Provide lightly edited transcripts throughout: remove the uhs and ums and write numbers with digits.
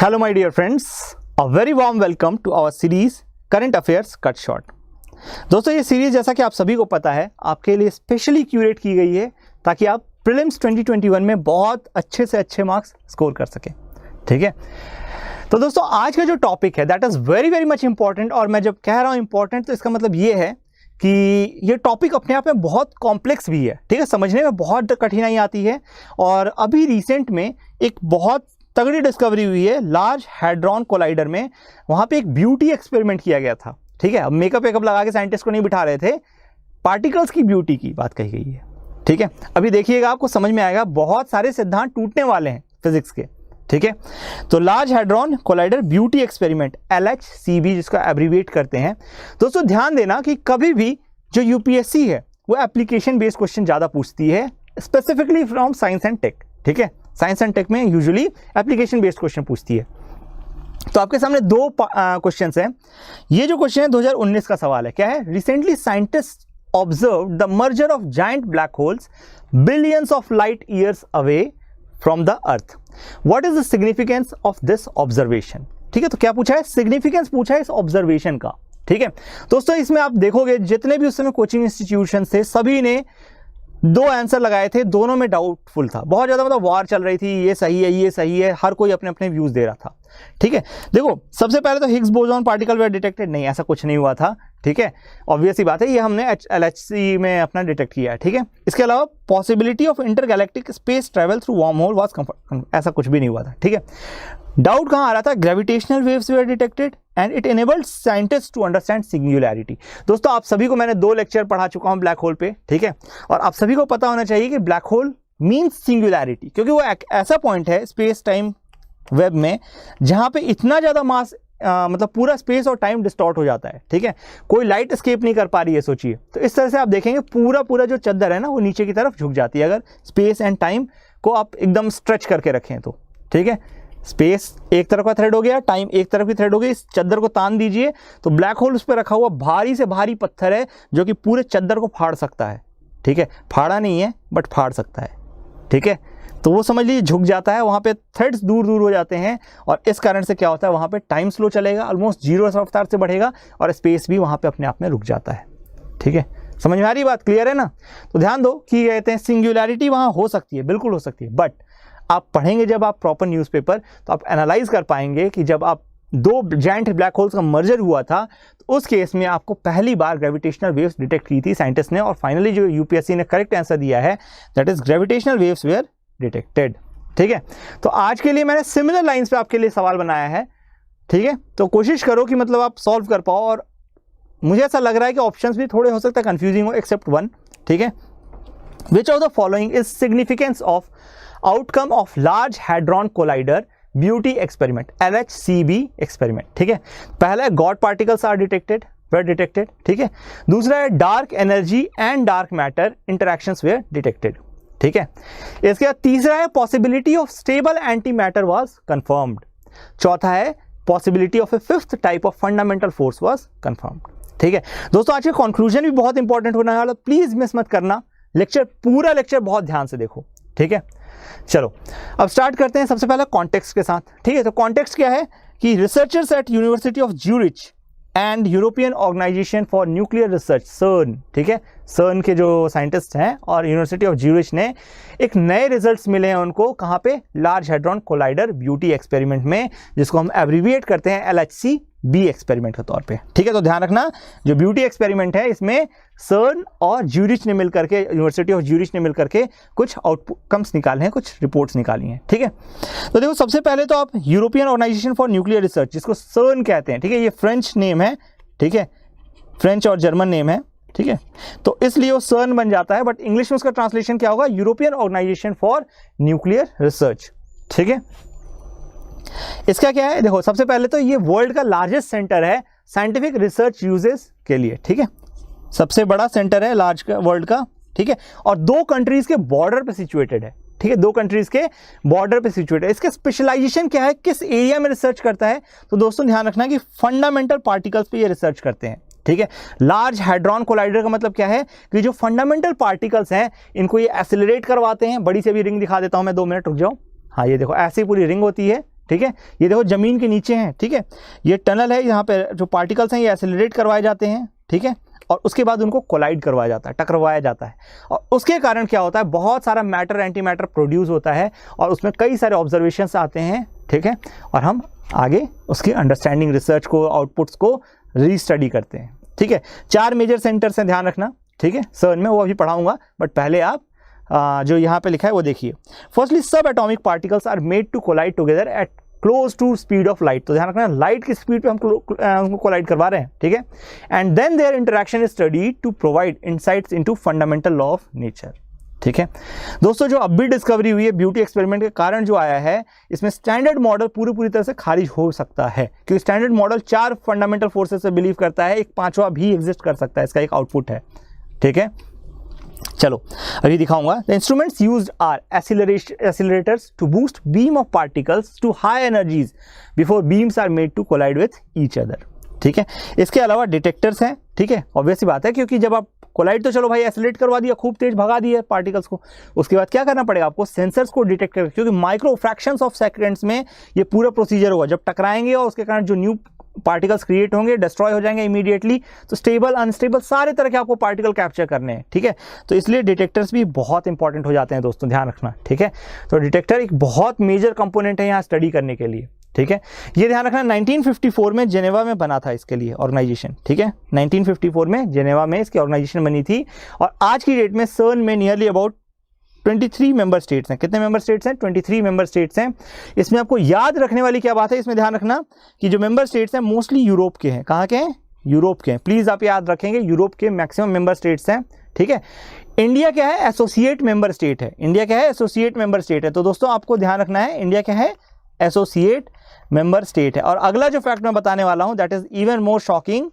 Hello my dear friends, a very warm welcome to our series Current Affairs Cut Short। दोस्तों ये series जैसा कि आप सभी को पता है आपके लिए स्पेशली क्यूरेट की गई है ताकि आप प्रीलिम्स 2021 में बहुत अच्छे से अच्छे मार्क्स स्कोर कर सकें। ठीक है, तो दोस्तों आज का जो टॉपिक है that is very very much important. और मैं जब कह रहा हूँ इंपॉर्टेंट तो इसका मतलब ये है कि ये टॉपिक अपने आप में बहुत कॉम्प्लेक्स भी है। ठीक है, समझने में बहुत कठिनाई आती है। और अभी रिसेंट में एक बहुत तगड़ी डिस्कवरी हुई है लार्ज हैड्रॉन कोलाइडर में। वहाँ पे एक ब्यूटी एक्सपेरिमेंट किया गया था। ठीक है, अब मेकअप वेकअप लगा के साइंटिस्ट को नहीं बिठा रहे थे, पार्टिकल्स की ब्यूटी की बात कही गई है। ठीक है, अभी देखिएगा आपको समझ में आएगा, बहुत सारे सिद्धांत टूटने वाले हैं फिजिक्स के। ठीक है, तो large hadron collider beauty experiment LHCb जिसको एब्रीविएट करते हैं। दोस्तों ध्यान देना कि कभी भी जो यूपीएससी है वो एप्लीकेशन बेस्ड क्वेश्चन ज़्यादा पूछती है, specifically from science and tech. ठीक है, साइंस एंड टेक में यूजुअली एप्लीकेशन बेस्ड क्वेश्चन पूछती है। तो आपके सामने दो क्वेश्चंस हैं। ये जो क्वेश्चन है 2019 का सवाल है। क्या है? Recently scientist observe the merger of giant black holes billions of light years away from the earth. What is the significance of this observation? ठीक है, तो क्या पूछा है? सिग्निफिकेंस पूछा है इस ऑब्जर्वेशन का। ठीक है दोस्तों, इसमें आप देखोगे जितने भी उस समय कोचिंग इंस्टीट्यूशन थे सभी ने दो आंसर लगाए थे, दोनों में डाउटफुल था। बहुत ज़्यादा मतलब वार चल रही थी, ये सही है ये सही है, हर कोई अपने अपने व्यूज़ दे रहा था। ठीक है, देखो सबसे पहले तो Higgs boson particle were detected, नहीं ऐसा कुछ नहीं हुआ था। ठीक है, ऑब्वियस ही बात है, ये हमने LHC में अपना डिटेक्ट किया है। ठीक है, इसके अलावा possibility of intergalactic space travel through wormhole was confirm, ऐसा कुछ भी नहीं हुआ था। ठीक है, डाउट कहाँ आ रहा था? Gravitational waves were detected and it enabled scientist to understand singularity. दोस्तों आप सभी को मैंने 2 लेक्चर पढ़ा चुका हूँ ब्लैक होल पे। ठीक है, और आप सभी को पता होना चाहिए कि ब्लैक होल मीन्स सिंगुलैरिटी, क्योंकि वो एक ऐसा पॉइंट है स्पेस टाइम वेब में जहाँ पे इतना ज़्यादा मास मतलब पूरा स्पेस और टाइम डिस्टॉर्ट हो जाता है। ठीक है, कोई लाइट एस्केप नहीं कर पा रही है, सोचिए। तो इस तरह से आप देखेंगे पूरा जो चद्दर है ना वो नीचे की तरफ झुक जाती है अगर स्पेस एंड टाइम को आप एकदम स्ट्रेच करके रखें तो। ठीक है, स्पेस एक तरफ का थ्रेड हो गया, टाइम एक तरफ की थ्रेड हो गई, इस चद्दर को तान दीजिए तो ब्लैक होल उस पर रखा हुआ भारी से भारी पत्थर है जो कि पूरे चद्दर को फाड़ सकता है। ठीक है, फाड़ा नहीं है बट फाड़ सकता है। ठीक है, तो वो समझ लीजिए झुक जाता है, वहाँ पे थ्रेड्स दूर दूर हो जाते हैं और इस कारण से क्या होता है वहाँ पे टाइम स्लो चलेगा, ऑलमोस्ट 0 रफ्तार से बढ़ेगा और स्पेस भी वहाँ पे अपने आप में रुक जाता है। ठीक है, समझ में आ रही बात? क्लियर है ना? तो ध्यान दो कि कहते हैं सिंगुलैरिटी वहाँ हो सकती है, बिल्कुल हो सकती है, बट आप पढ़ेंगे जब आप प्रॉपर न्यूज़पेपर तो आप एनालाइज कर पाएंगे कि जब आप 2 जायंट ब्लैक होल्स का मर्जर हुआ था तो उस केस में आपको पहली बार ग्रेविटेशनल वेव्स डिटेक्ट की थी साइंटिस्ट ने, और फाइनली जो यूपीएससी ने करेक्ट आंसर दिया है that is gravitational waves were detected. ठीक है, तो आज के लिए मैंने सिमिलर लाइंस पे आपके लिए सवाल बनाया है। ठीक है, तो कोशिश करो कि मतलब आप सॉल्व कर पाओ, और मुझे ऐसा लग रहा है कि ऑप्शंस भी थोड़े हो सकता है कंफ्यूजिंग हो एक्सेप्ट वन। ठीक है, which of the following is significance of outcome of large hadron collider beauty experiment LHCb experiment. ठीक है, पहला है God particles are detected were detected. ठीक है, दूसरा है dark energy and dark matter interactions were detected. ठीक है, इसके बाद तीसरा है possibility of stable antimatter was confirmed. चौथा है possibility of a 5th type of fundamental force was confirmed. ठीक है दोस्तों, आज का कंक्लूजन भी बहुत इंपॉर्टेंट होने वाला, प्लीज मिस मत करना। लेक्चर पूरा लेक्चर बहुत ध्यान से देखो। ठीक है, चलो अब स्टार्ट करते हैं सबसे पहले कॉन्टेक्स्ट के साथ। ठीक है, तो कॉन्टेक्स्ट क्या है कि researchers at university of Zurich and European organization for nuclear research CERN, ठीक है, CERN के जो साइंटिस्ट हैं और यूनिवर्सिटी ऑफ ज्यूरिच ने एक नए रिजल्ट्स मिले हैं उनको, कहाँ पे? Large hadron collider beauty experiment में, जिसको हम एब्रीविएट करते हैं LHCb एक्सपेरिमेंट के तौर पे। ठीक है, तो ध्यान रखना जो ब्यूटी एक्सपेरिमेंट है इसमें CERN और ज्यूरिच ने मिलकर के, यूनिवर्सिटी ऑफ ज्यूरिच ने मिलकर के कुछ आउटकम्स निकाले हैं, कुछ रिपोर्ट्स निकाली हैं। ठीक है, तो देखो सबसे पहले तो आप European organization for nuclear research जिसको CERN कहते हैं, ठीक है, ये फ्रेंच नेम है। ठीक है, फ्रेंच और जर्मन नेम है। ठीक है, तो इसलिए वो CERN बन जाता है, बट इंग्लिश में उसका ट्रांसलेशन क्या होगा? European organization for nuclear research. ठीक है, इसका क्या है? देखो सबसे पहले तो ये वर्ल्ड का लार्जेस्ट सेंटर है साइंटिफिक रिसर्च यूजेस के लिए। ठीक है, सबसे बड़ा सेंटर है लार्ज का वर्ल्ड का। ठीक है, और 2 कंट्रीज के बॉर्डर पे सिचुएटेड है। ठीक है, 2 कंट्रीज के बॉर्डर पे सिचुएटेड है। इसका स्पेशलाइजेशन क्या है, किस एरिया में रिसर्च करता है? तो दोस्तों ध्यान रखना कि फंडामेंटल पार्टिकल्स पे ये रिसर्च करते हैं। ठीक है, लार्ज हैड्रॉन कोलाइडर का मतलब क्या है कि जो फंडामेंटल पार्टिकल्स हैं इनको ये एक्सेलरेट करवाते हैं। बड़ी से भी रिंग दिखा देता हूं मैं, 2 मिनट रुक जाओ। हाँ ये देखो ऐसी पूरी रिंग होती है, ठीक है, ये देखो ज़मीन के नीचे हैं, ठीक है, ये टनल है, यहाँ पे जो पार्टिकल्स हैं ये एक्सेलरेट करवाए जाते हैं, ठीक है, और उसके बाद उनको कोलाइड करवाया जाता है, टकराया जाता है, और उसके कारण क्या होता है, बहुत सारा मैटर एंटी मैटर प्रोड्यूस होता है और उसमें कई सारे ऑब्जर्वेशंस आते हैं, ठीक है, और हम आगे उसकी अंडरस्टैंडिंग रिसर्च को, आउटपुट्स को रीस्टडी करते हैं, ठीक है। 4 मेजर सेंटर्स हैं, ध्यान रखना, ठीक है, सर्न में, वो अभी पढ़ाऊंगा, बट पहले आप जो यहाँ पे लिखा है वो देखिए। Firstly subatomic particles are made to collide together at close to speed of light, तो ध्यान रखना लाइट की स्पीड पे हम उनको कोलाइड करवा रहे हैं, ठीक है, and then their interaction is studied to provide insights into fundamental law of nature, ठीक है। दोस्तों जो अब भी डिस्कवरी हुई है ब्यूटी एक्सपेरिमेंट के कारण जो आया है, इसमें स्टैंडर्ड मॉडल पूरी तरह से खारिज हो सकता है, क्योंकि स्टैंडर्ड मॉडल 4 फंडामेंटल फोर्सेस से बिलीव करता है, एक 5वां भी एग्जिस्ट कर सकता है, इसका एक आउटपुट है, ठीक है। चलो अभी दिखाऊंगा। The instruments used are accelerators to boost beam of particles to high energies before beams are made to collide with each other, ठीक है। इसके अलावा डिटेक्टर्स हैं, ठीक है, ऑब्वियस सी बात है, क्योंकि जब आप कोलाइड तो चलो भाई एक्सीलरेट करवा दिया, खूब तेज भगा दिया पार्टिकल्स को, उसके बाद क्या करना पड़ेगा आपको, सेंसर्स को डिटेक्ट कर, क्योंकि माइक्रो फ्रैक्शंस ऑफ सेकंड्स में ये पूरा प्रोसीजर होगा, जब टकराएंगे और उसके कारण जो न्यू पार्टिकल्स क्रिएट होंगे, डिस्ट्रॉय हो जाएंगे इमीडिएटली, तो स्टेबल अनस्टेबल सारे तरह के आपको पार्टिकल कैप्चर करने हैं, ठीक है। तो इसलिए डिटेक्टर्स भी बहुत इंपॉर्टेंट हो जाते हैं दोस्तों, ध्यान रखना, ठीक है। तो डिटेक्टर एक बहुत मेजर कंपोनेंट है यहाँ स्टडी करने के लिए, ठीक है। ये ध्यान रखना 1954 में जेनेवा में बना था इसके लिए ऑर्गेनाइजेशन, ठीक है, 1954 में जेनेवा में इसकी ऑर्गेनाइजेशन बनी थी, और आज की डेट में सर्न में नियरली अबाउट 23 मेंबर स्टेट्स हैं। कितने मेंबर स्टेट्स हैं? 23 मेंबर स्टेट्स हैं। इसमें आपको याद रखने वाली क्या बात है, इसमें ध्यान रखना कि जो मेंबर स्टेट्स हैं मोस्टली यूरोप के हैं। कहाँ के हैं? यूरोप के हैं। प्लीज़ आप याद रखेंगे यूरोप के मैक्सिमम मेंबर स्टेट्स हैं, ठीक है। इंडिया क्या है? एसोसिएट मेंबर स्टेट है। इंडिया क्या है? एसोसिएट मेंबर स्टेट है। तो दोस्तों आपको ध्यान रखना है, इंडिया क्या है? एसोसिएट मेंबर स्टेट है। और अगला जो फैक्ट मैं बताने वाला हूं that is even more shocking,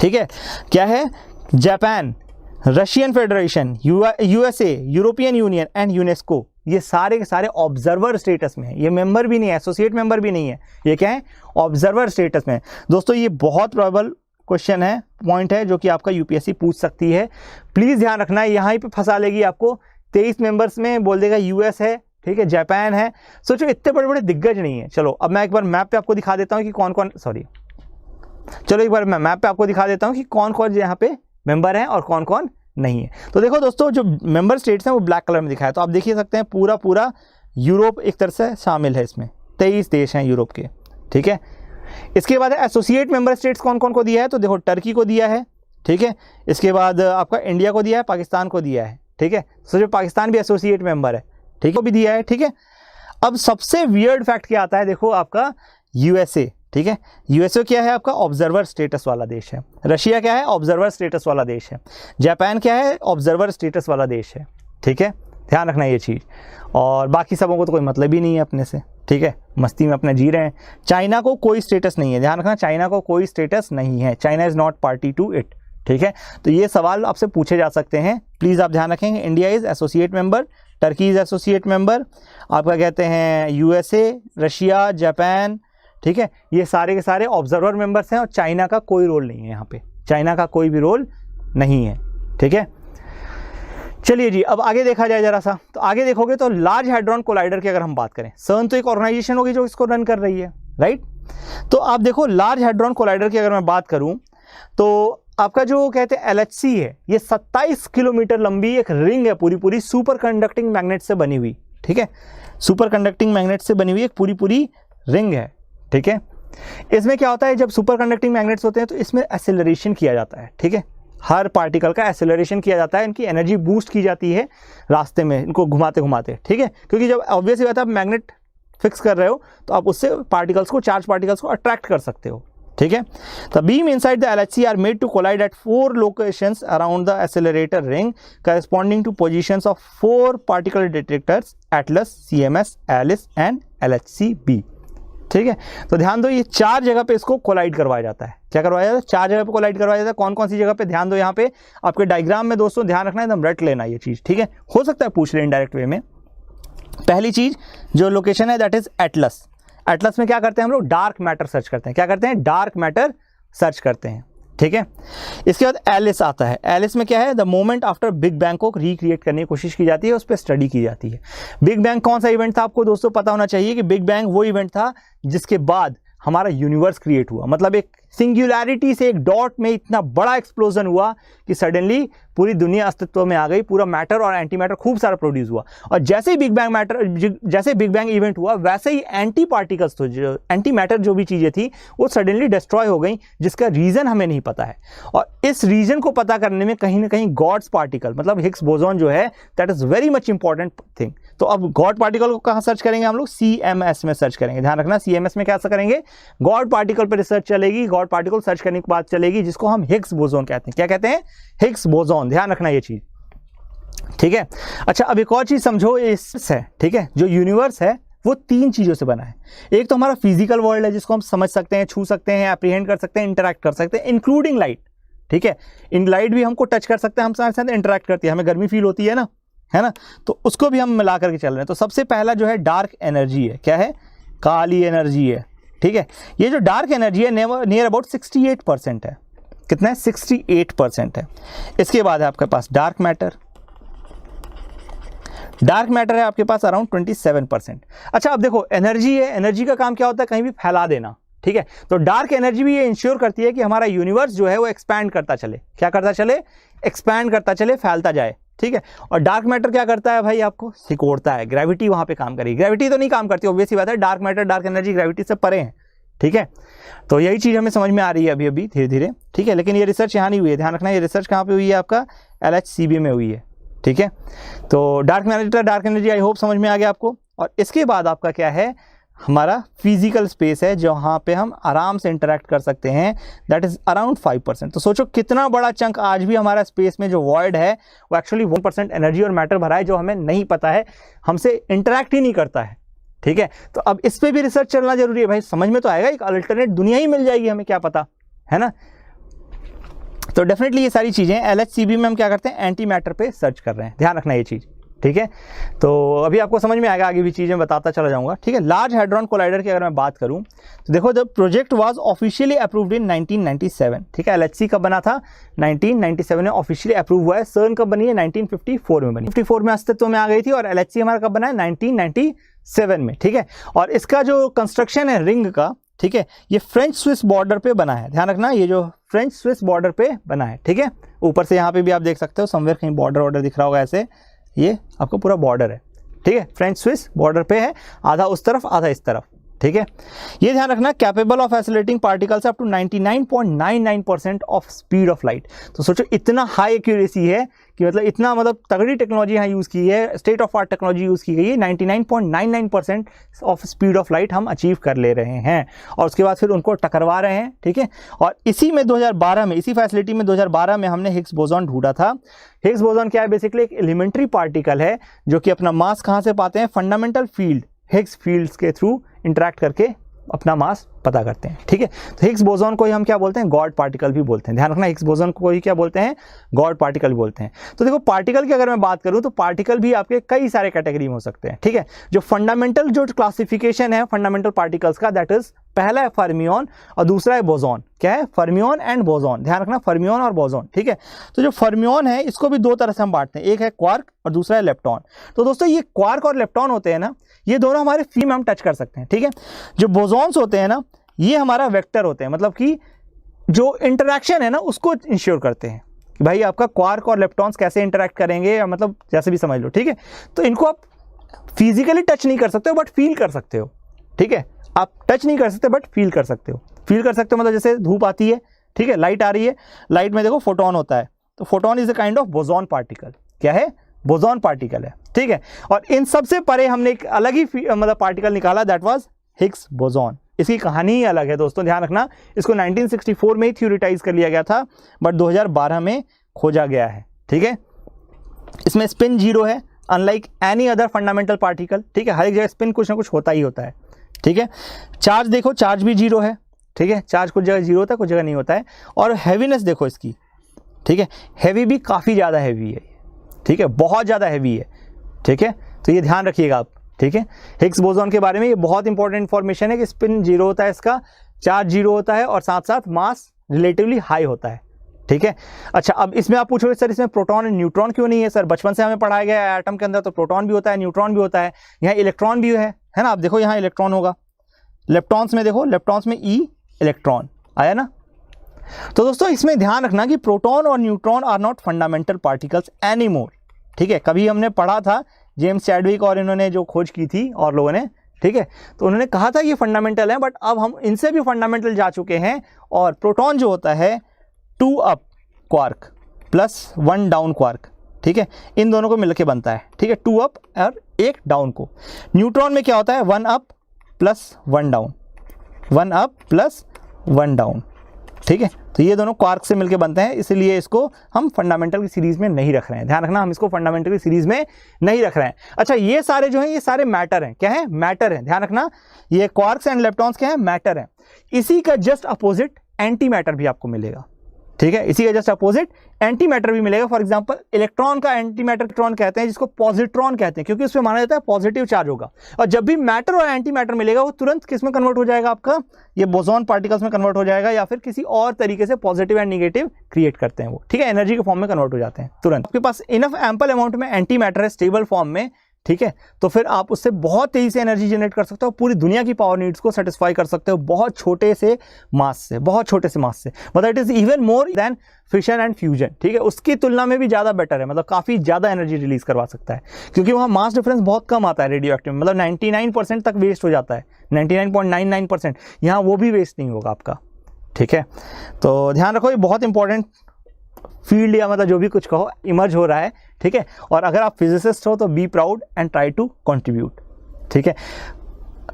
ठीक है। क्या है? Japan, Russian federation, USA, European union and UNESCO, ये सारे के सारे ऑब्जर्वर स्टेटस में है। ये मेंबर भी नहीं है, एसोसिएट मेंबर भी नहीं है, ये क्या है? ऑब्जर्वर स्टेटस में। दोस्तों ये बहुत प्रोबेबल क्वेश्चन है, पॉइंट है जो कि आपका यूपीएससी पूछ सकती है। प्लीज ध्यान रखना है, यहाँ पे फंसा लेगी आपको। 23 मेंबर्स में बोल देगा यूएस है, ठीक है, जापान है। सोचो इतने बड़े बड़े दिग्गज नहीं है। चलो अब मैं एक बार मैप पे आपको दिखा देता हूँ कि कौन कौन, चलो एक बार मैं मैप पे आपको दिखा देता हूँ कि कौन कौन यहाँ पे मेंबर हैं और कौन कौन नहीं है। तो देखो दोस्तों जो मेंबर स्टेट्स हैं वो ब्लैक कलर में दिखाया, तो आप देख सकते हैं पूरा यूरोप एक तरह से शामिल है इसमें। 23 देश हैं यूरोप के, ठीक है। इसके बाद एसोसिएट मेंबर स्टेट्स कौन कौन को दिया है, तो देखो टर्की को दिया है, ठीक है। इसके बाद आपका इंडिया को दिया है, पाकिस्तान को दिया है, ठीक है। सोचो पाकिस्तान भी एसोसिएट मेंबर है, ठीक है, भी दिया है, ठीक है। अब सबसे वियर्ड फैक्ट क्या आता है, देखो आपका यूएसए, ठीक है। यूएसए क्या है? आपका ऑब्जर्वर स्टेटस वाला देश है। रशिया क्या है? ऑब्जर्वर स्टेटस वाला देश है। जापान क्या है? ऑब्जर्वर स्टेटस वाला देश है, ठीक है। ध्यान रखना ये चीज़। और बाकी सबों को तो कोई मतलब ही नहीं है अपने से, ठीक है, मस्ती में अपना जी रहे हैं। चाइना को कोई स्टेटस नहीं है, ध्यान रखना, चाइना को कोई स्टेटस नहीं है। China is not party to it, ठीक है। तो ये सवाल आपसे पूछे जा सकते हैं, प्लीज़ आप ध्यान रखेंगे। India is associate member, Turkey is associate member, आपका कहते हैं यूएसए, रशिया, जापान, ठीक है, ये सारे के सारे ऑब्जर्वर मेंबर्स हैं। और चाइना का कोई रोल नहीं है यहाँ पे, चाइना का कोई भी रोल नहीं है, ठीक है। चलिए जी, अब आगे देखा जाए जरा सा। तो आगे देखोगे तो लार्ज हैड्रॉन कोलाइडर की अगर हम बात करें, सर्न तो एक ऑर्गेनाइजेशन होगी जो इसको रन कर रही है, राइट। तो आप देखो लार्ज हैड्रॉन कोलाइडर की अगर मैं बात करूं तो आपका जो कहते हैं LHC है, ये 27 किलोमीटर लंबी एक रिंग है, पूरी सुपर कंडक्टिंग मैग्नेट से बनी हुई, ठीक है। सुपर कंडक्टिंग मैग्नेट से बनी हुई एक पूरी रिंग है, ठीक है। इसमें क्या होता है, जब सुपर कंडक्टिंग मैग्नेट्स होते हैं तो इसमें एक्सेलरेशन किया जाता है, ठीक है। हर पार्टिकल का एक्सेलरेशन किया जाता है, इनकी एनर्जी बूस्ट की जाती है रास्ते में इनको घुमाते घुमाते, ठीक है। क्योंकि जब ऑब्वियसली बात है आप मैग्नेट फिक्स कर रहे हो तो आप उससे पार्टिकल्स को, चार्ज पार्टिकल्स को अट्रैक्ट कर सकते हो, ठीक है। The beam inside the LHC are made to collide at 4 locations around the accelerator ring corresponding to positions of 4 particle detectors, ATLAS, CMS, ALICE and LHC-B, ठीक है। तो ध्यान दो, ये 4 जगह पे इसको कोलाइड करवाया जाता है। क्या करवाया जाता है? 4 जगह पे कोलाइड करवाया जाता है। कौन कौन सी जगह पे? ध्यान दो, यहाँ पे आपके डायग्राम में दोस्तों ध्यान रखना, एकदम रट लेना ये चीज़, ठीक है। हो सकता है पूछ ले इनडायरेक्ट वे में। पहली चीज जो लोकेशन है दैट इज एटलस। एटलस में क्या करते हैं हम लोग? डार्क मैटर सर्च करते हैं। क्या करते हैं? डार्क मैटर सर्च करते हैं, ठीक है। इसके बाद एलिस आता है। एलिस में क्या है, the moment after big bang को रिक्रिएट करने की कोशिश की जाती है, उस पर स्टडी की जाती है। बिग बैंग कौन सा इवेंट था, आपको दोस्तों पता होना चाहिए कि बिग बैंग वो इवेंट था जिसके बाद हमारा यूनिवर्स क्रिएट हुआ। मतलब एक सिंगुलैरिटी से एक डॉट में इतना बड़ा एक्सप्लोजन हुआ कि सडनली पूरी दुनिया अस्तित्व में आ गई, पूरा मैटर और एंटी मैटर खूब सारा प्रोड्यूस हुआ। और जैसे ही बिग बैंग इवेंट हुआ वैसे ही एंटी पार्टिकल्स, तो जो एंटी मैटर जो भी चीज़ें थी वो सडनली डिस्ट्रॉय हो गई, जिसका रीज़न हमें नहीं पता है। और इस रीज़न को पता करने में कहीं ना कहीं गॉड्स पार्टिकल मतलब हिग्स बोसॉन जो है that is very much important thing. तो अब गॉड पार्टिकल को कहाँ सर्च करेंगे हम लोग, CMS में सर्च करेंगे। ध्यान रखना CMS में क्या करेंगे, गॉड पार्टिकल पर रिसर्च चलेगी। गॉड पार्टिकल सर्च करने के बाद चलेगी जिसको हम हिग्स बोसॉन कहते हैं। क्या कहते हैं, हिग्स बोसॉन। ध्यान रखना ये चीज, ठीक है। अच्छा, अब एक और चीज समझो, इस है, ठीक है, जो यूनिवर्स है वो 3 चीजों से बना है। एक तो हमारा फिजिकल वर्ल्ड है जिसको हम समझ सकते हैं, छू सकते हैं, एप्रीहेंड कर सकते हैं, इंटरैक्ट कर सकते हैं, इंक्लूडिंग लाइट, ठीक है। इन लाइट भी हमको टच कर सकते हैं, हम साथ साथ इंटरैक्ट करती है, हमें गर्मी फील होती है ना, तो उसको भी हम मिला करके चल रहे हैं। तो सबसे पहला जो है डार्क एनर्जी है। क्या है, काली एनर्जी है, ठीक है। ये जो डार्क एनर्जी है नियर अबाउट 68% है। कितना है, 68% है। इसके बाद है आपके पास डार्क मैटर। डार्क मैटर है आपके पास अराउंड 27%। अच्छा, अब देखो एनर्जी है, एनर्जी का काम क्या होता है, कहीं भी फैला देना, ठीक है। तो डार्क एनर्जी भी ये इंश्योर करती है कि हमारा यूनिवर्स जो है वो एक्सपैंड करता चले। क्या करता चले, एक्सपैंड करता चले, फैलता जाए, ठीक है। और डार्क मैटर क्या करता है भाई, आपको सिकोड़ता है। ग्रेविटी वहां पे काम करेगी, ग्रेविटी तो नहीं काम करती, ऑब्वियस सी बात है। Dark matter, dark energy gravity से परे है, ठीक है। तो यही चीज हमें समझ में आ रही है अभी अभी धीरे धीरे, ठीक है। लेकिन ये रिसर्च यहाँ नहीं हुई है, ध्यान रखना। ये रिसर्च कहाँ पे हुई है, आपका LHCb में हुई है, ठीक है। तो dark matter, dark energy, I hope समझ में आ गया आपको। और इसके बाद आपका क्या है, हमारा फिजिकल स्पेस है जहाँ पे हम आराम से इंटरेक्ट कर सकते हैं, दैट इज अराउंड 5%। तो सोचो कितना बड़ा चंक आज भी हमारा स्पेस में जो वॉइड है वो एक्चुअली 1% एनर्जी और मैटर भरा है, जो हमें नहीं पता है, हमसे इंटरेक्ट ही नहीं करता है, ठीक है। तो अब इस पे भी रिसर्च चलना जरूरी है भाई, समझ में तो आएगा, एक अल्टरनेट दुनिया ही मिल जाएगी, हमें क्या पता है ना। तो डेफिनेटली ये सारी चीजें LHCb में हम क्या करते हैं, एंटी मैटर पे सर्च कर रहे हैं। ध्यान रखना ये चीज, ठीक है। तो अभी आपको समझ में आएगा, आगे भी चीजें बताता चला जाऊंगा, ठीक है। लार्ज हैड्रॉन कोलाइडर की अगर मैं बात करूं तो देखो, the project was officially approved in 1997, ठीक है। LHC कब बना था, 1997 में ऑफिशियली अप्रूव हुआ है। CERN कब बनी है, 1954 में बनी, 54 में अस्तित्व में आ गई थी। और LHC हमारा कब बना है, 1997 में, ठीक है। और इसका जो कंस्ट्रक्शन है रिंग का, ठीक है, ये फ्रेंच स्विस बॉर्डर पे बना है। ध्यान रखना, ये जो फ्रेंच स्विस बॉर्डर पे बना है, ठीक है। ऊपर से यहाँ पे भी आप देख सकते हो, समवेयर कहीं बॉर्डर दिख रहा होगा ऐसे, ये आपका पूरा बॉर्डर है, ठीक है। फ्रेंच स्विस बॉर्डर पे है, आधा उस तरफ आधा इस तरफ, ठीक है। ये ध्यान रखना, capable of accelerating particles up to 99.99% of speed of light. तो सोचो इतना हाई एक्यूरेसी है कि मतलब इतना तगड़ी टेक्नोलॉजी यहाँ यूज़ की है, state of art technology use की गई है। 99.99% ऑफ स्पीड ऑफ लाइट हम अचीव कर ले रहे हैं, और उसके बाद फिर उनको टकरवा रहे हैं, ठीक है। और इसी में 2012 में, इसी फैसिलिटी में 2012 में हमने हिग्स बोसॉन ढूंढा था। हिग्स बोसॉन क्या है, बेसिकली एक एलिमेंट्री पार्टिकल है जो कि अपना मास कहाँ से पाते हैं, फंडामेंटल फील्ड हिग्स फील्ड्स के थ्रू इंटरैक्ट करके अपना मास पता करते हैं, ठीक है। तो हिग्स बोसॉन को ही हम क्या बोलते हैं, गॉड पार्टिकल भी बोलते हैं। ध्यान रखना, हिग्स बोसॉन को ही क्या बोलते हैं, गॉड पार्टिकल बोलते हैं। तो देखो पार्टिकल की अगर मैं बात करूं तो पार्टिकल भी आपके कई सारे कैटेगरी में हो सकते हैं, ठीक है। जो फंडामेंटल जो क्लासिफिकेशन है फंडामेंटल पार्टिकल्स का, दैट इज पहला है फर्मियन और दूसरा है बोसॉन। क्या है, फर्मियन एंड बोसॉन। ध्यान रखना, फर्मियन और बोसॉन, ठीक है। तो जो फर्मियन है इसको भी 2 तरह से हम बांटते हैं, एक है क्वार्क और दूसरा है लेप्टॉन। तो दोस्तों ये क्वार्क और लेप्टॉन होते हैं ना, ये दोनों हमारे फ्री में हम टच कर सकते हैं, ठीक है। जो बोसॉन्स होते हैं ना, ये हमारा वेक्टर होते हैं, मतलब कि जो इंटरैक्शन है ना उसको इंश्योर करते हैं कि भाई आपका क्वार्क और लेप्टॉन्स कैसे इंटरैक्ट करेंगे, या मतलब जैसे भी समझ लो, ठीक है। तो इनको आप फिजिकली टच नहीं कर सकते हो बट फील कर सकते हो, ठीक है। आप टच नहीं कर सकते बट फील कर सकते हो। फील कर सकते हो मतलब जैसे धूप आती है, ठीक है, लाइट आ रही है, लाइट में देखो फोटोन होता है, तो photon is a kind of boson particle. क्या है, बोसॉन पार्टिकल है, ठीक है। और इन सबसे परे हमने एक अलग ही पार्टिकल निकाला, दैट वाज हिग्स बोसॉन। इसकी कहानी ही अलग है दोस्तों, ध्यान रखना। इसको 1964 में ही थ्योरिटाइज कर लिया गया था, बट 2012 में खोजा गया है, ठीक है। इसमें स्पिन 0 है, unlike any other fundamental particle, ठीक है। हर एक जगह स्पिन कुछ ना कुछ होता ही होता है, ठीक है। चार्ज देखो, चार्ज भी 0 है, ठीक है। चार्ज कुछ जगह 0 होता है, कुछ जगह नहीं होता है। और हैवीनेस देखो इसकी, ठीक है, हैवी भी काफ़ी ज़्यादा हैवी है, ठीक है, बहुत ज़्यादा हैवी है, ठीक है। तो ये ध्यान रखिएगा आप, ठीक है। हिग्स बोसॉन के बारे में ये बहुत इंपॉर्टेंट इंफॉर्मेशन है कि स्पिन 0 होता है इसका, चार्ज 0 होता है और साथ साथ मास रिलेटिवली हाई होता है, ठीक है। अच्छा, अब इसमें आप पूछोगे सर इसमें प्रोटॉन एंड न्यूट्रॉन क्यों नहीं है? सर बचपन से हमें पढ़ाया गया है एटम के अंदर तो प्रोटॉन भी होता है, न्यूट्रॉन भी होता है, यहाँ इलेक्ट्रॉन भी है ना। आप देखो यहाँ इलेक्ट्रॉन होगा, लेप्टॉन्स में देखो, लेप्टॉन्स में ई इलेक्ट्रॉन आया ना। तो दोस्तों इसमें ध्यान रखना कि प्रोटॉन और neutron are not fundamental particles any more, ठीक है। कभी हमने पढ़ा था, जेम्स चैडविक और इन्होंने जो खोज की थी और लोगों ने, ठीक है, तो उन्होंने कहा था ये फंडामेंटल है, बट अब हम इनसे भी फंडामेंटल जा चुके हैं। और प्रोटॉन जो होता है 2 up quark plus 1 down quark, ठीक है, इन दोनों को मिलकर बनता है, ठीक है, 2 अप और 1 डाउन को। न्यूट्रॉन में क्या होता है 1 up plus 1 down, 1 up plus 1 down, ठीक है। तो ये दोनों क्वार्क से मिलके बनते हैं, इसलिए इसको हम फंडामेंटल की सीरीज में नहीं रख रहे हैं। ध्यान रखना, हम इसको फंडामेंटल की सीरीज में नहीं रख रहे हैं। अच्छा, ये सारे जो हैं ये सारे मैटर हैं, क्या है? मैटर है। ध्यान रखना, ये क्वार्क्स एंड लेप्टॉन्स क्या है? मैटर है। इसी का जस्ट अपोजिट एंटी मैटर भी आपको मिलेगा, ठीक है, इसी का जस्ट अपोजिट एंटी मैटर भी मिलेगा। फॉर एग्जांपल इलेक्ट्रॉन का एंटी मैटर इलेक्ट्रॉन कहते हैं, जिसको पॉजिट्रॉन कहते हैं, क्योंकि उसमें माना जाता है पॉजिटिव चार्ज होगा। और जब भी मैटर और एंटी मैटर मिलेगा वो तुरंत किस में कन्वर्ट हो जाएगा? आपका ये बोसॉन पार्टिकल्स में कन्वर्ट हो जाएगा, या फिर किसी और तरीके से पॉजिटिव एंड निगेटिव क्रिएट करते हैं वो, ठीक है, एनर्जी के फॉर्म में कन्वर्ट हो जाते हैं तुरंत। आपके पास इनफ एम्पल अमाउंट में एंटी मैटर है स्टेबल फॉर्म में, ठीक है, तो फिर आप उससे बहुत तेजी से एनर्जी जनरेट कर सकते हो, पूरी दुनिया की पावर नीड्स को सेटिस्फाई कर सकते हो बहुत छोटे से मास से, बहुत छोटे से मास से। मतलब it is even more than fission and fusion, ठीक है, उसकी तुलना में भी ज़्यादा बेटर है, मतलब काफ़ी ज़्यादा एनर्जी रिलीज करवा सकता है, क्योंकि वहाँ मास डिफरेंस बहुत कम आता है रेडियो एक्टिव में, मतलब 99% तक वेस्ट हो जाता है, 99.99%, यहाँ वो भी वेस्ट नहीं होगा आपका, ठीक है। तो ध्यान रखो, ये बहुत इंपॉर्टेंट फील्ड या मतलब जो भी कुछ कहो इमर्ज हो रहा है, ठीक है। और अगर आप फिजिसिस्ट हो तो be proud and try to contribute, ठीक है।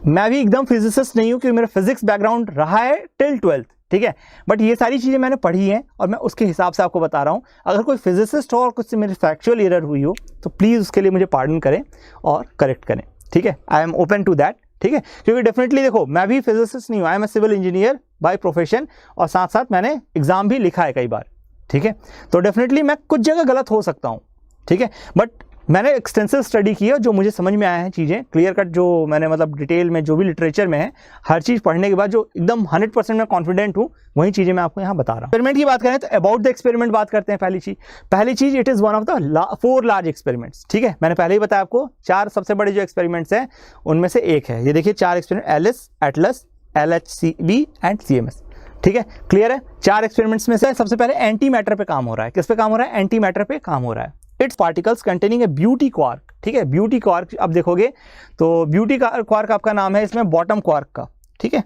मैं भी एकदम फिजिसिस्ट नहीं हूँ, क्योंकि मेरा फिजिक्स बैकग्राउंड रहा है टिल 12th, ठीक है, बट ये सारी चीज़ें मैंने पढ़ी हैं और मैं उसके हिसाब से आपको बता रहा हूँ। अगर कोई फिजिसिस्ट हो और कुछ से मेरी फैक्चुअल एरर हुई हो तो प्लीज़ उसके लिए मुझे पार्डन करें और करेक्ट करें, ठीक है। I am open to that, ठीक है, क्योंकि डेफिनेटली देखो मैं भी फिजिसिस्ट नहीं हूँ, I am a civil engineer by profession, और साथ साथ मैंने एग्जाम भी लिखा है कई बार, ठीक है। तो डेफिनेटली मैं कुछ जगह गलत हो सकता हूँ, ठीक है, बट मैंने एक्सटेंसिव स्टडी की है, जो मुझे समझ में आया है चीज़ें क्लियर कट, जो मैंने मतलब डिटेल में जो भी लिटरेचर में है, हर चीज़ पढ़ने के बाद जो एकदम 100% मैं कॉन्फिडेंट हूँ, वही चीज़ें मैं आपको यहाँ बता रहा हूँ। एक्सपेरिमेंट की बात करें तो अबाउट द एक्सपेरिमेंट बात करते हैं। पहली चीज़ it is one of the 4 large experiments, ठीक है, मैंने पहले ही बताया आपको 4 सबसे बड़े जो एक्सपेरिमेंट्स हैं उनमें से एक है, ये देखिए 4 experiment, ALICE, ATLAS, LHCb and CMS, ठीक है, क्लियर है। 4 एक्सपेरिमेंट्स में से सबसे पहले एंटी मैटर पे काम हो रहा है। किस पे काम हो रहा है? एंटी मैटर पे काम हो रहा है। It's particles containing A beauty quark, ठीक है, ब्यूटी क्वार्क अब देखोगे तो ब्यूटी क्वार्क आपका नाम है इसमें बॉटम क्वार्क का, ठीक है,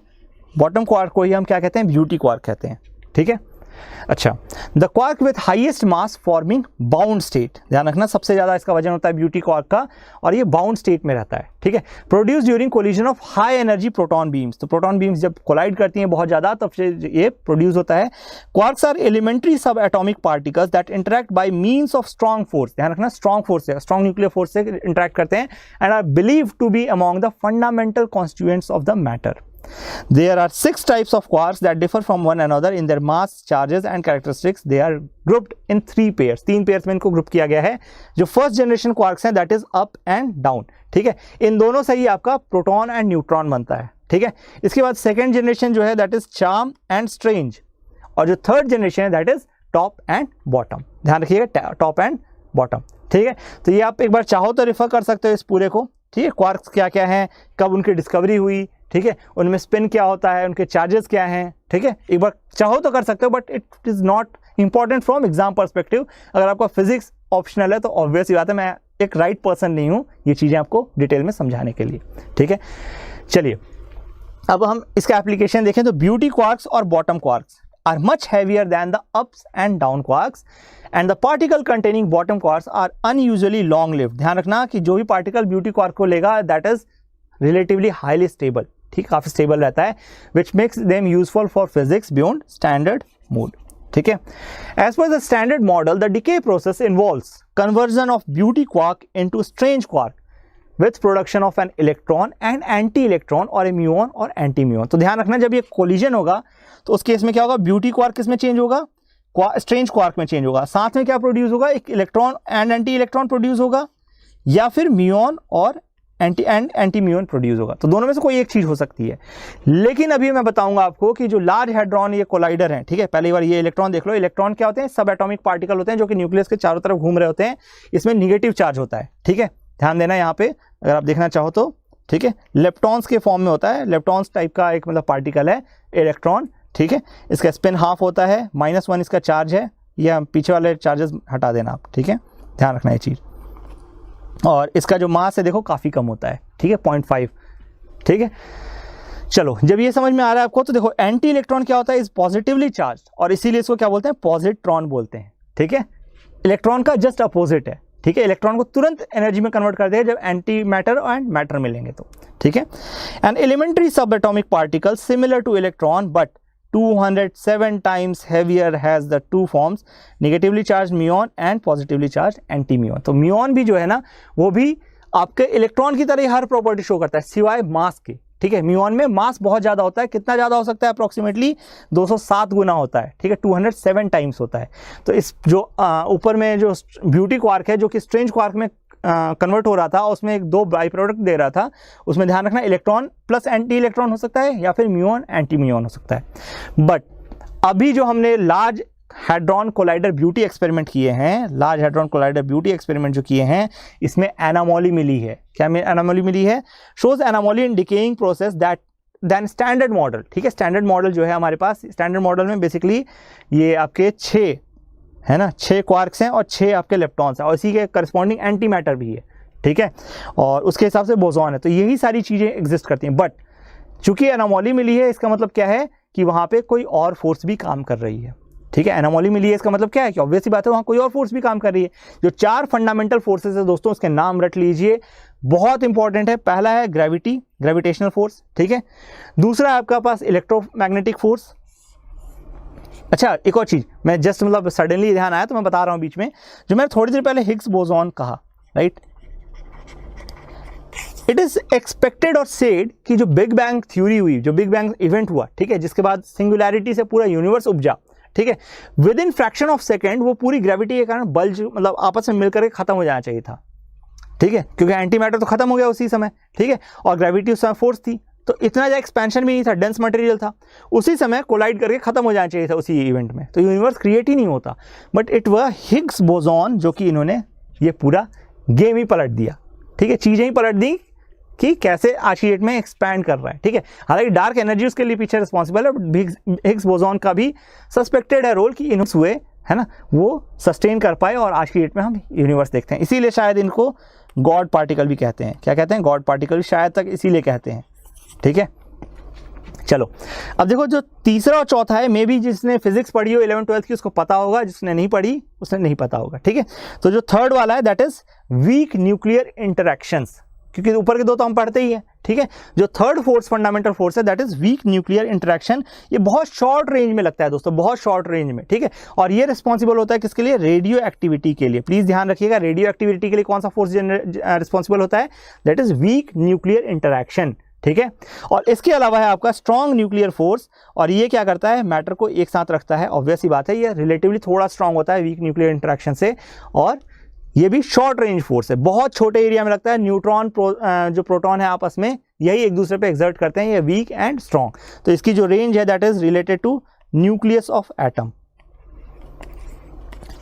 बॉटम क्वार्क को ही हम क्या कहते हैं? ब्यूटी क्वार्क कहते हैं, ठीक है। अच्छा, the quark with highest mass forming bound state, ध्यान रखना सबसे ज्यादा इसका वजन होता है ब्यूटी क्वार्क का, और ये बाउंड स्टेट में रहता है, ठीक है। Produce during collision of high energy proton beams, तो प्रोटॉन बीम्स जब कोलाइड करती हैं बहुत ज्यादा तब से ये प्रोड्यूस होता है। Quarks are elementary subatomic particles that interact by means of strong force, ध्यान रखना स्ट्रॉन्ग फोर्स से, स्ट्रॉन्ग न्यूक्लियर फोर्स से इंटरेक्ट करते हैं, and are believe to be among the fundamental constituents of the matter. There are 6 types of quarks that differ from one another in their mass, charges and characteristics. They are grouped in 3 pairs. 3 pairs में इनको group किया गया है। जो first generation quarks हैं that is up and down, ठीक है, इन दोनों से ही आपका प्रोटॉन एंड न्यूट्रॉन बनता है, ठीक है। इसके बाद सेकेंड जनरेशन जो है that is charm and strange, और जो थर्ड जनरेशन है that is top and bottom. ध्यान रखिएगा, टॉप एंड बॉटम, ठीक है। तो ये आप एक बार चाहो तो रेफर कर सकते हो इस पूरे को, ठीक है, क्वार्क्स क्या क्या हैं, कब उनकी डिस्कवरी हुई, ठीक है, उनमें स्पिन क्या होता है, उनके चार्जेस क्या हैं, ठीक है, एक बार चाहो तो कर सकते हो, but it is not important from exam perspective. अगर आपका फिजिक्स ऑप्शनल है तो ऑब्वियस ही बात है, मैं एक राइट पर्सन नहीं हूँ ये चीज़ें आपको डिटेल में समझाने के लिए, ठीक है। चलिए अब हम इसका एप्लीकेशन देखें तो ब्यूटी क्वार्क्स और bottom quarks are much heavier than the ups and down quarks, and the particle containing bottom quarks are unusually long lived। ध्यान रखना कि जो भी पार्टिकल ब्यूटी क्वार्क को लेगा that is relatively highly stable, ठीक, काफी स्टेबल रहता है, which makes them useful for physics beyond standard mode, ठीक है। As per the standard model, the decay process involves conversion of beauty quark into strange quark with production of an electron and anti-electron और a muon और anti-muon। तो ध्यान रखना जब ये collision होगा तो उस केस में क्या होगा? ब्यूटी क्वार्क किस में चेंज होगा? स्ट्रेंज क्वार्क में चेंज होगा। साथ में क्या प्रोड्यूस होगा? एक electron and anti electron produce होगा, या फिर म्यून और एंटी म्यून प्रोड्यूस होगा। तो दोनों में से कोई एक चीज़ हो सकती है। लेकिन अभी मैं बताऊंगा आपको कि जो लार्ज हैड्रॉन ये कोलाइडर हैं, ठीक है, पहली बार ये इलेक्ट्रॉन देख लो। इलेक्ट्रॉन क्या होते हैं? सब एटॉमिक पार्टिकल होते हैं जो कि न्यूक्लियस के चारों तरफ घूम रहे होते हैं। इसमें निगेटिव चार्ज होता है, ठीक है, ध्यान देना यहाँ पे अगर आप देखना चाहो तो, ठीक है। लेप्टॉन्स के फॉर्म में होता है, लेप्टॉन्स टाइप का एक मतलब पार्टिकल है इलेक्ट्रॉन, ठीक है। इसका स्पिन हाफ होता है, -1 इसका चार्ज है। या पीछे वाले चार्जेस हटा देना आप, ठीक है, ध्यान रखना ये चीज़। और इसका जो मास है देखो काफ़ी कम होता है, ठीक है, 0.5, ठीक है। चलो, जब ये समझ में आ रहा है आपको तो देखो एंटी इलेक्ट्रॉन क्या होता है? इज पॉजिटिवली चार्ज, और इसीलिए इसको क्या बोलते हैं? पॉजिट्रॉन बोलते हैं, ठीक है। इलेक्ट्रॉन का जस्ट अपोजिट है, ठीक है। इलेक्ट्रॉन को तुरंत एनर्जी में कन्वर्ट कर देगा जब एंटी मैटर एंड मैटर मिलेंगे तो, ठीक है। एन एलिमेंट्री सब atomic particle similar two electron but 207 times heavier has the two forms negatively charged muon and positively charged anti muon। तो म्यून भी जो है ना वो भी आपके इलेक्ट्रॉन की तरह ही हर प्रॉपर्टी शो करता है सिवाय मास के, ठीक है। म्यून में मास बहुत ज़्यादा होता है, कितना ज़्यादा हो सकता है? अप्रॉक्सीमेटली 207 गुना होता है, ठीक है, 207 टाइम्स होता है। तो इस जो ऊपर में जो ब्यूटी क्वार्क है जो कि स्ट्रेंज क्वार्क में कन्वर्ट हो रहा था, उसमें एक 2 बाई प्रोडक्ट दे रहा था, उसमें ध्यान रखना इलेक्ट्रॉन प्लस एंटी इलेक्ट्रॉन हो सकता है या फिर म्यून एंटी म्यून हो सकता है। बट अभी जो हमने large hadron collider beauty experiment किए हैं, large hadron collider beauty experiment जो किए हैं, इसमें एनामोली मिली है। क्या एनामोली मिली है? Shows anomaly in decaying process that then standard model, ठीक है। स्टैंडर्ड मॉडल जो है हमारे पास, स्टैंडर्ड मॉडल में बेसिकली ये आपके 6 है ना, 6 क्वार्क्स हैं और 6 आपके लेप्टॉन्स हैं और इसी के करस्पॉन्डिंग एंटी मैटर भी है, ठीक है, और उसके हिसाब से बोसॉन है। तो यही सारी चीज़ें एग्जिस्ट करती हैं। बट चूंकि एनामोली मिली है, इसका मतलब क्या है कि वहाँ पे कोई और फोर्स भी काम कर रही है, ठीक है। एनामोली मिली है इसका मतलब क्या है कि ऑब्वियस सी बात है वहाँ कोई और फोर्स भी काम कर रही है। जो 4 फंडामेंटल फोर्सेस है दोस्तों, उसके नाम रट लीजिए, बहुत इंपॉर्टेंट है। पहला है ग्रेविटी, ग्रेविटेशनल फोर्स, ठीक है। दूसरा है आपका पास इलेक्ट्रोमैग्नेटिक फोर्स। अच्छा, एक और चीज मैं जस्ट मतलब सडनली ध्यान आया तो मैं बता रहा हूं बीच में, जो मैंने थोड़ी देर पहले हिग्स बोसॉन कहा, राइट। इट इज एक्सपेक्टेड और सेड कि जो बिग बैंग थ्योरी हुई, जो बिग बैंग इवेंट हुआ, ठीक है, जिसके बाद सिंगुलैरिटी से पूरा यूनिवर्स उपजा, ठीक है, with in fraction of second वो पूरी ग्रेविटी के कारण बल्ज मतलब आपस में मिलकर खत्म हो जाना चाहिए था, ठीक है, क्योंकि एंटी मैटर तो खत्म हो गया उसी समय, ठीक है, और ग्रेविटी उस समय फोर्स थी, तो इतना ज़्यादा एक्सपेंशन भी नहीं था, डेंस मटेरियल था, उसी समय कोलाइड करके खत्म हो जाना चाहिए था उसी इवेंट में, तो यूनिवर्स क्रिएट ही नहीं होता। बट इट वह हिग्स बोसॉन जो कि इन्होंने ये पूरा गेम ही पलट दिया, ठीक है, चीज़ें ही पलट दी कि कैसे आज की डेट में एक्सपैंड कर रहा है, ठीक है। हालांकि डार्क एनर्जी उसके लिए पीछे रिस्पॉन्सिबल है, बट हिग्स बोसॉन का भी सस्पेक्टेड है रोल कि इन्होंने हुए है ना वो सस्टेन कर पाए और आज की डेट में हम यूनिवर्स देखते हैं। इसीलिए शायद इनको गॉड पार्टिकल भी कहते हैं। क्या कहते हैं? गॉड पार्टिकल भी शायद तक इसीलिए कहते हैं, ठीक है। चलो अब देखो जो तीसरा और चौथा है, मे बी जिसने फिजिक्स पढ़ी हो 11th-12th की उसको पता होगा, जिसने नहीं पढ़ी उसने नहीं पता होगा, ठीक है। तो जो थर्ड वाला है that is weak nuclear interactions, क्योंकि ऊपर के दो तो हम पढ़ते ही हैं, ठीक है। जो थर्ड फोर्स फंडामेंटल फोर्स है that is weak nuclear interaction. ये बहुत शॉर्ट रेंज में लगता है दोस्तों, बहुत शॉर्ट रेंज में, ठीक है, और ये रिस्पॉन्सिबल होता है किसके लिए? रेडियो एक्टिविटी के लिए। प्लीज ध्यान रखिएगा, रेडियो एक्टिविटी के लिए कौन सा फोर्स रिस्पॉन्सिबल होता है? That is weak nuclear interaction, ठीक है। और इसके अलावा है आपका स्ट्रॉन्ग न्यूक्लियर फोर्स, और ये क्या करता है? मैटर को एक साथ रखता है। ऑब्वियस ही बात है ये रिलेटिवली थोड़ा स्ट्रॉन्ग होता है वीक न्यूक्लियर इंटरैक्शन से, और ये भी शॉर्ट रेंज फोर्स है, बहुत छोटे एरिया में लगता है। न्यूट्रॉन जो प्रोटॉन है आपस में यही एक दूसरे पे एक्सर्ट करते हैं, ये वीक एंड स्ट्रॉन्ग। तो इसकी जो रेंज है that is related to nucleus of atom,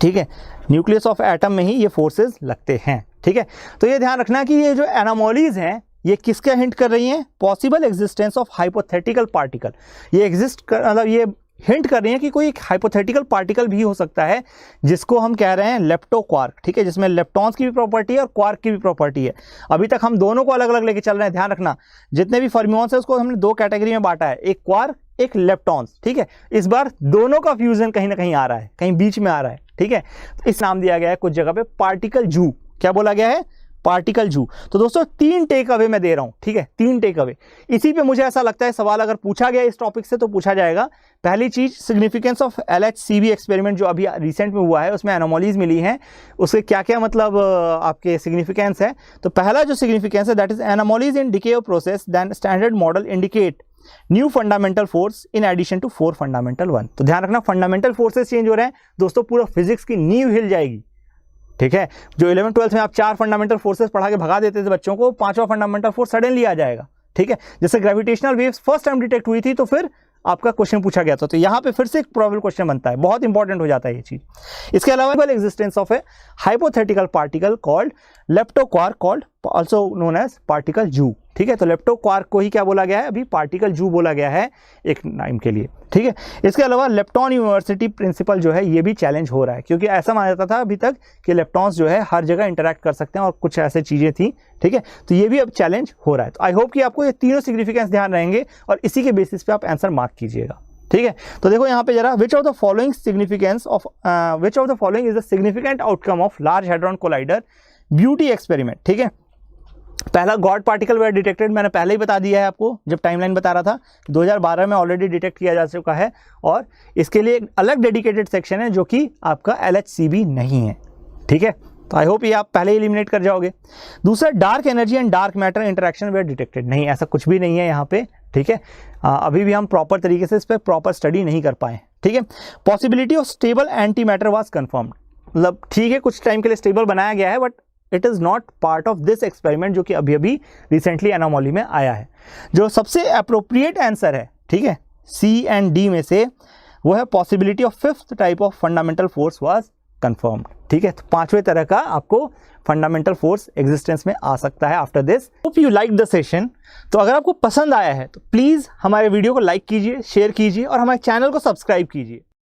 ठीक है, न्यूक्लियस ऑफ एटम में ही ये फोर्सेस लगते हैं, ठीक है। तो ये ध्यान रखना कि ये जो एनामोलीज हैं ये किसका हिंट कर रही हैं? Possible existence of hypothetical particle. ये मतलब ये हिंट कर रही हैं कि कोई एक हाइपोथेटिकल पार्टिकल भी हो सकता है जिसको हम कह रहे हैं लेप्टो क्वार्क, ठीक है, जिसमें लेप्टॉन्स की भी प्रॉपर्टी है और क्वार्क की भी प्रॉपर्टी है। अभी तक हम दोनों को अलग अलग लेके चल रहे हैं, ध्यान रखना। जितने भी फर्मियॉन्स है उसको हमने 2 कैटेगरी में बांटा है, एक क्वार्क एक लेप्टॉन्स, ठीक है। इस बार दोनों का फ्यूजन कहीं ना कहीं आ रहा है, कहीं बीच में आ रहा है, ठीक है। तो इस नाम दिया गया है कुछ जगह पे पार्टिकल जू। क्या बोला गया है? पार्टिकल जू। तो दोस्तों 3 टेक अवे मैं दे रहा हूं, ठीक है, 3 टेक अवे। इसी पे मुझे ऐसा लगता है सवाल अगर पूछा गया इस टॉपिक से तो पूछा जाएगा। पहली चीज, सिग्निफिकेंस ऑफ LHCb एक्सपेरिमेंट जो अभी रिसेंट में हुआ है उसमें एनोमलीज मिली हैं, उसके क्या क्या मतलब आपके सिग्निफिकेंस है। तो पहला जो सिग्निफिकेंस है that is anomalies in decay of process then standard model indicate new fundamental force in addition to 4 fundamental 1। तो ध्यान रखना फंडामेंटल फोर्सेस चेंज हो रहे हैं दोस्तों, पूरा फिजिक्स की नींव हिल जाएगी, ठीक है, जो 11th 12th में आप 4 फंडामेंटल फोर्सेस पढ़ा के भगा देते थे बच्चों को, 5वां फंडामेंटल फोर्स सडनली आ जाएगा। ठीक है, जैसे gravitational waves first time detect हुई थी तो फिर आपका क्वेश्चन पूछा गया था, तो यहाँ पे फिर से एक प्रोबेबल क्वेश्चन बनता है, बहुत इंपॉर्टेंट हो जाता है ये चीज। इसके अलावा existence of a hypothetical particle called leptoquark, called also known as particle zoo. ठीक है, तो लेप्टोक्वार्क को ही क्या बोला गया है, अभी पार्टिकल जू बोला गया है एक नाम के लिए। ठीक है, इसके अलावा लेप्टॉन यूनिवर्सिटी प्रिंसिपल जो है ये भी चैलेंज हो रहा है, क्योंकि ऐसा माना जाता था अभी तक कि लेप्टॉन्स जो है हर जगह इंटरैक्ट कर सकते हैं और कुछ ऐसे चीजें थी। ठीक है, तो ये भी अब चैलेंज हो रहा है। तो आई होप कि आपको ये तीनों सिग्निफिकेंस ध्यान रहेंगे और इसी के बेसिस पे आप आंसर मार्क कीजिएगा। ठीक है, तो देखो यहाँ पे जरा, विच of the following is the significant outcome of large hadron collider beauty experiment. ठीक है, पहला गॉड पार्टिकल वेयर डिटेक्टेड, मैंने पहले ही बता दिया है आपको जब टाइमलाइन बता रहा था, 2012 में ऑलरेडी डिटेक्ट किया जा चुका है और इसके लिए एक अलग डेडिकेटेड सेक्शन है जो कि आपका LHCb नहीं है। ठीक है, तो आई होप ये आप पहले एलिमिनेट कर जाओगे। दूसरा, dark energy and dark matter interaction were detected, नहीं, ऐसा कुछ भी नहीं है यहाँ पे। ठीक है, अभी भी हम प्रॉपर तरीके से इस पर प्रॉपर स्टडी नहीं कर पाए। ठीक है, possibility of stable antimatter was confirmed, मतलब ठीक है कुछ टाइम के लिए स्टेबल बनाया गया है but it is not part of this experiment जो कि अभी अभी रिसेंटली एनोमली में आया है। जो सबसे अप्रोप्रिएट आंसर है, ठीक है, C एंड D में से, वो है possibility of 5th type of fundamental force was confirmed. ठीक है, तो 5वें तरह का आपको फंडामेंटल फोर्स एग्जिस्टेंस में आ सकता है after this. Hope you like the session. तो अगर आपको पसंद आया है तो प्लीज़ हमारे वीडियो को लाइक कीजिए, शेयर कीजिए और हमारे चैनल को सब्सक्राइब कीजिए।